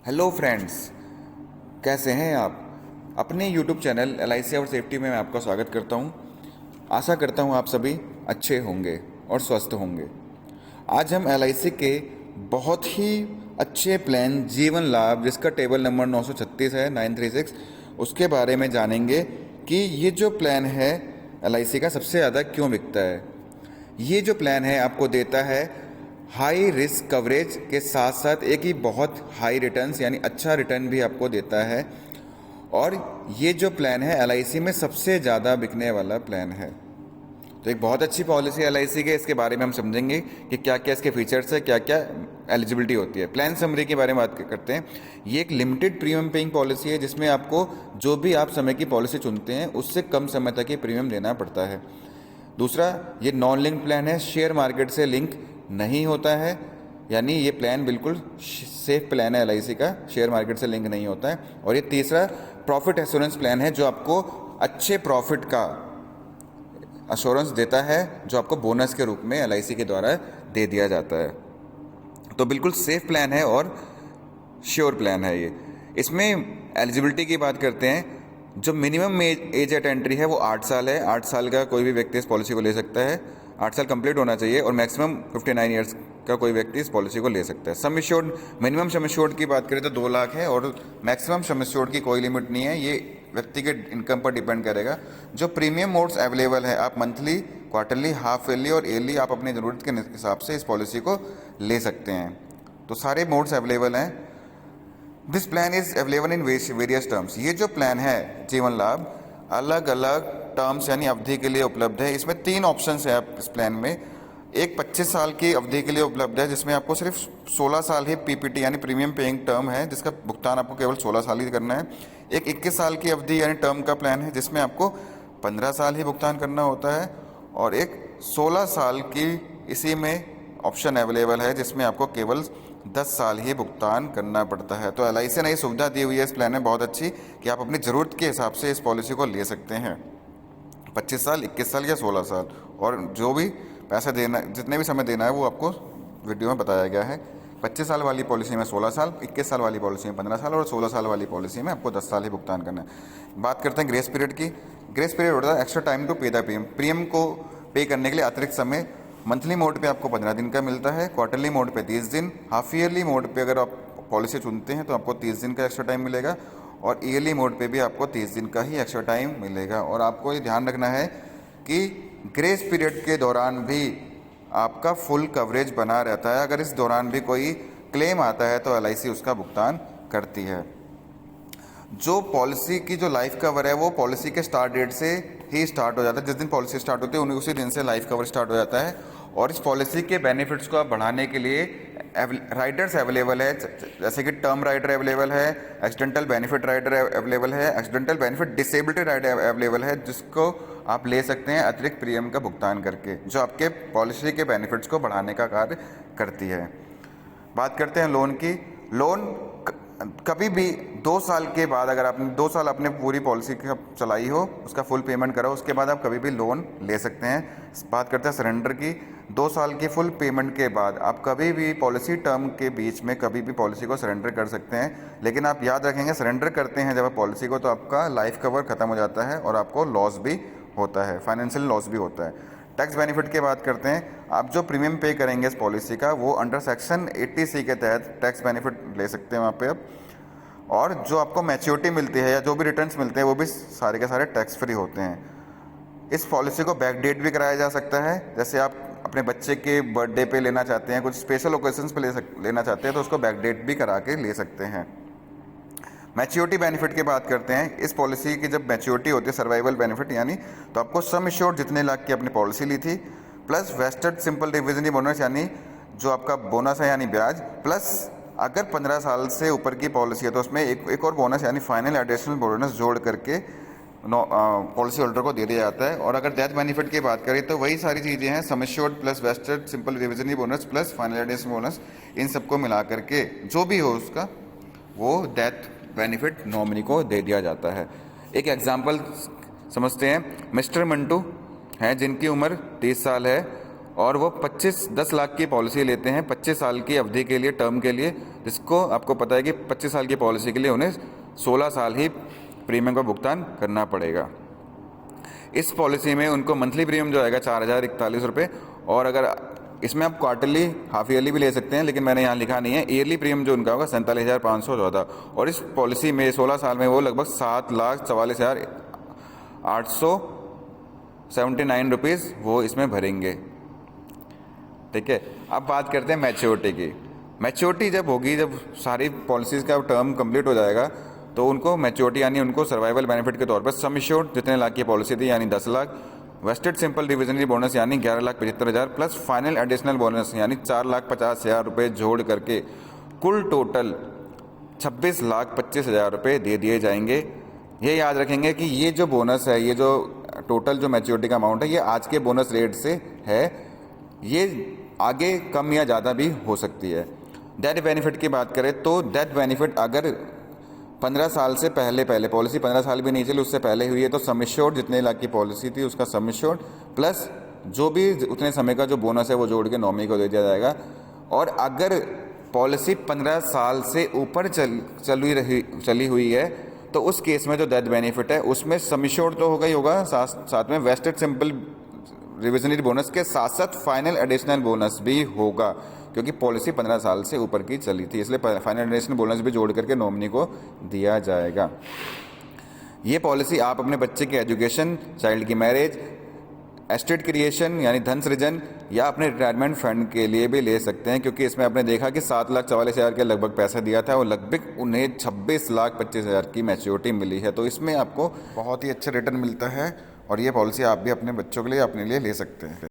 Hello friends, कैसे हैं आप। अपने यूट्यूब चैनल LIC और सेफ्टी में मैं आपका स्वागत करता हूं। आशा करता हूं आप सभी अच्छे होंगे और स्वस्थ होंगे। आज हम LIC के बहुत ही अच्छे प्लान जीवन लाभ, जिसका टेबल नंबर 936 है 936, उसके बारे में जानेंगे कि ये जो प्लान है LIC का सबसे ज़्यादा क्यों बिकता है। ये जो प्लान है आपको देता है हाई रिस्क कवरेज के साथ साथ एक ही बहुत हाई रिटर्न्स यानी अच्छा रिटर्न भी आपको देता है। और ये जो प्लान है LIC में सबसे ज़्यादा बिकने वाला प्लान है। तो एक बहुत अच्छी पॉलिसी है LIC के, इसके बारे में हम समझेंगे कि क्या क्या इसके फीचर्स है, क्या क्या एलिजिबिलिटी होती है। प्लान समरी के बारे में बात करते हैं। ये एक लिमिटेड प्रीमियम पेइंग पॉलिसी है, जिसमें आपको जो भी आप समय की पॉलिसी चुनते हैं उससे कम समय तक ये प्रीमियम देना पड़ता है। दूसरा, ये नॉन लिंक प्लान है, शेयर मार्केट से लिंक नहीं होता है, यानी ये प्लान बिल्कुल सेफ प्लान है LIC का, शेयर मार्केट से लिंक नहीं होता है। और ये तीसरा प्रॉफिट एश्योरेंस प्लान है, जो आपको अच्छे प्रॉफिट का अश्योरेंस देता है, जो आपको बोनस के रूप में LIC के द्वारा दे दिया जाता है। तो बिल्कुल सेफ प्लान है और श्योर प्लान है ये। इसमें एलिजिबिलिटी की बात करते हैं। जो मिनिमम एज एट एंट्री है वो 8 साल है। 8 साल का कोई भी व्यक्ति इस पॉलिसी को ले सकता है। 8 साल कंप्लीट होना चाहिए और मैक्सिमम 59 ईयर्स का कोई व्यक्ति इस पॉलिसी को ले सकता है। Sum assured, minimum sum assured की बात करें तो 2 लाख है और मैक्सिमम सम एश्योर्ड की कोई लिमिट नहीं है। ये व्यक्ति के इनकम पर डिपेंड करेगा। जो प्रीमियम मोड्स अवेलेबल है, आप मंथली, क्वार्टरली, हाफ ईयरली और ईयरली आप अपनी ज़रूरत के हिसाब से इस पॉलिसी को ले सकते हैं। तो सारे मोड्स अवेलेबल हैं। This plan is available in various terms. ये जो प्लान है जीवन लाभ, अलग अलग टर्म्स यानी अवधि के लिए उपलब्ध है। इसमें 3 ऑप्शंस है इस प्लान में। एक 25 साल की अवधि के लिए उपलब्ध है, जिसमें आपको सिर्फ 16 साल ही PPT यानी प्रीमियम पेइंग टर्म है, जिसका भुगतान आपको केवल 16 साल ही करना है। एक 21 साल की अवधि यानी टर्म का प्लान है, जिसमें आपको 15 साल ही भुगतान करना होता है। और एक 16 साल की इसी में ऑप्शन अवेलेबल है, जिसमें आपको केवल 10 साल ही भुगतान करना पड़ता है। तो LIC ने ये सुविधा दी हुई है इस प्लान में बहुत अच्छी, कि आप अपनी ज़रूरत के हिसाब से इस पॉलिसी को ले सकते हैं। 25 साल, 21 साल या 16 साल, और जो भी पैसा देना, जितने भी समय देना है वो आपको वीडियो में बताया गया है। 25 साल वाली पॉलिसी में 16 साल, 21 साल वाली पॉलिसी में 15 साल और 16 साल वाली पॉलिसी में आपको 10 साल ही भुगतान करना है। बात करते हैं ग्रेस पीरियड की। ग्रेस पीरियड होता है एक्स्ट्रा टाइम टू पे द प्रीमियम। प्रीमियम को पे करने के लिए अतिरिक्त समय मंथली मोड पे आपको 15 दिन का मिलता है, क्वार्टरली मोड पे 30 दिन, हाफ ईयरली मोड पे अगर आप पॉलिसी चुनते हैं तो आपको 30 दिन का एक्स्ट्रा टाइम मिलेगा, और ईयरली मोड पे भी आपको 30 दिन का ही एक्स्ट्रा टाइम मिलेगा। और आपको ये ध्यान रखना है कि ग्रेस पीरियड के दौरान भी आपका फुल कवरेज बना रहता है। अगर इस दौरान भी कोई क्लेम आता है तो LIC उसका भुगतान करती है। जो पॉलिसी की जो लाइफ कवर है वो पॉलिसी के स्टार्ट डेट से ही स्टार्ट हो जाता है। जिस दिन पॉलिसी स्टार्ट होती है उसी दिन से लाइफ कवर स्टार्ट हो जाता है। और इस पॉलिसी के बेनिफिट्स को आप बढ़ाने के लिए राइडर्स अवेलेबल है, जैसे कि टर्म राइडर अवेलेबल है, एक्सीडेंटल बेनिफिट राइडर अवेलेबल है, accidental benefit disability rider available है, जिसको आप ले सकते हैं अतिरिक्त प्रीमियम का भुगतान करके, जो आपके पॉलिसी के बेनिफिट्स को बढ़ाने का कार्य करती है। बात करते हैं लोन की। लोन कभी भी 2 साल के बाद, अगर आपने 2 साल अपने पूरी पॉलिसी चलाई हो, उसका फुल पेमेंट करा, उसके बाद आप कभी भी लोन ले सकते हैं। बात करते हैं सरेंडर की। 2 साल की फुल पेमेंट के बाद आप कभी भी पॉलिसी टर्म के बीच में कभी भी पॉलिसी को सरेंडर कर सकते हैं। लेकिन आप याद रखेंगे, सरेंडर करते हैं जब आप पॉलिसी को, तो आपका लाइफ कवर खत्म हो जाता है और आपको लॉस भी होता है, फाइनेंशियल लॉस भी होता है। टैक्स बेनिफिट की बात करते हैं। आप जो प्रीमियम पे करेंगे इस पॉलिसी का, वो अंडर सेक्शन 80C के तहत टैक्स बेनिफिट ले सकते हैं वहाँ पे आप। और जो आपको मैच्योरिटी मिलती है या जो भी रिटर्न्स मिलते हैं वो भी सारे के सारे टैक्स फ्री होते हैं। इस पॉलिसी को बैक डेट भी कराया जा सकता है। जैसे आप अपने बच्चे के बर्थडे पे लेना चाहते हैं, कुछ स्पेशल ओकेजन्स पे लेना चाहते हैं, तो उसको बैक डेट भी करा के ले सकते हैं। मैच्योरिटी बेनिफिट की बात करते हैं। इस पॉलिसी की जब मैच्योरिटी होती है, सर्वाइवल बेनिफिट यानी, तो आपको सम एश्योर्ड जितने लाख की अपनी पॉलिसी ली थी, plus vested simple division bonus यानी जो आपका बोनस है यानी ब्याज, प्लस अगर 15 साल से ऊपर की पॉलिसी है तो उसमें एक और बोनस यानी फाइनल एडिशनल बोनस जोड़ करके पॉलिसी होल्डर को दे दिया जाता है। और अगर डेथ बेनिफिट की बात करें तो वही सारी चीज़ें हैं, sum assured plus vested simple division bonus plus final additional bonus, इन सबको मिला करके जो भी हो उसका वो डेथ बेनिफिट नॉमिनी को दे दिया जाता है। एक एग्जाम्पल समझते हैं। मिस्टर मंटू हैं जिनकी उम्र 30 साल है और वो 10 लाख की पॉलिसी लेते हैं 25 साल की अवधि के लिए, टर्म के लिए, जिसको आपको पता है कि 25 साल की पॉलिसी के लिए उन्हें 16 साल ही प्रीमियम का भुगतान करना पड़ेगा। इस पॉलिसी में उनको मंथली प्रीमियम जो आएगा 4,041 रुपये, और अगर इसमें आप क्वार्टरली, हाफ ईयरली भी ले सकते हैं, लेकिन मैंने यहाँ लिखा नहीं है। ईयरली प्रीमियम जो उनका होगा 47,514, और इस पॉलिसी में 16 साल में वो लगभग 7,44,879 रुपीज़ वो इसमें भरेंगे। ठीक है, अब बात करते हैं मैच्योरिटी की। मैच्योरिटी जब होगी, जब सारी पॉलिसीज़ का टर्म कंप्लीट हो जाएगा, तो उनको मैच्योरिटी यानी उनको सर्वाइवल बेनिफिट के तौर पर सम एश्योर्ड जितने लाख की पॉलिसी थी यानी 10 लाख, वेस्टेड सिंपल डिविजनरी बोनस यानी 11,75,000 प्लस फाइनल एडिशनल बोनस यानी 4,50,000 रुपये जोड़ करके कुल टोटल 26,25,000 रुपये दे दिए जाएंगे। ये याद रखेंगे कि ये जो बोनस है, ये जो टोटल जो मैच्योरिटी का अमाउंट है, ये आज के बोनस रेट से है, ये आगे कम या ज़्यादा भी हो सकती है। डेथ बेनिफिट की बात करें तो डेथ बेनिफिट अगर 15 साल से पहले पॉलिसी 15 साल भी नहीं चली, उससे पहले हुई है, तो सम एश्योर्ड जितने लाख की पॉलिसी थी उसका सम एश्योर्ड प्लस जो भी उतने समय का जो बोनस है वो जोड़ के नॉमिनी को दे दिया जाएगा। और अगर पॉलिसी 15 साल से ऊपर चली हुई है तो उस केस में जो डेथ बेनिफिट है उसमें सम एश्योर्ड तो होगा ही होगा, साथ में वेस्टेड सिंपल रिविजनरी बोनस के साथ साथ फाइनल एडिशनल बोनस भी होगा, क्योंकि पॉलिसी 15 साल से ऊपर की चली थी, इसलिए फाइनल एडिशनल बोनस भी जोड़ करके नॉमिनी को दिया जाएगा। ये पॉलिसी आप अपने बच्चे की एजुकेशन, चाइल्ड की मैरिज, एस्टेट क्रिएशन यानी धन सृजन, या अपने रिटायरमेंट फंड के लिए भी ले सकते हैं, क्योंकि इसमें आपने देखा कि 7,44,000 के लगभग पैसा दिया था और लगभग उन्हें 26,25,000 की मैच्योरिटी मिली है। तो इसमें आपको बहुत ही अच्छा रिटर्न मिलता है, और ये पॉलिसी आप भी अपने बच्चों के लिए, अपने लिए ले सकते हैं।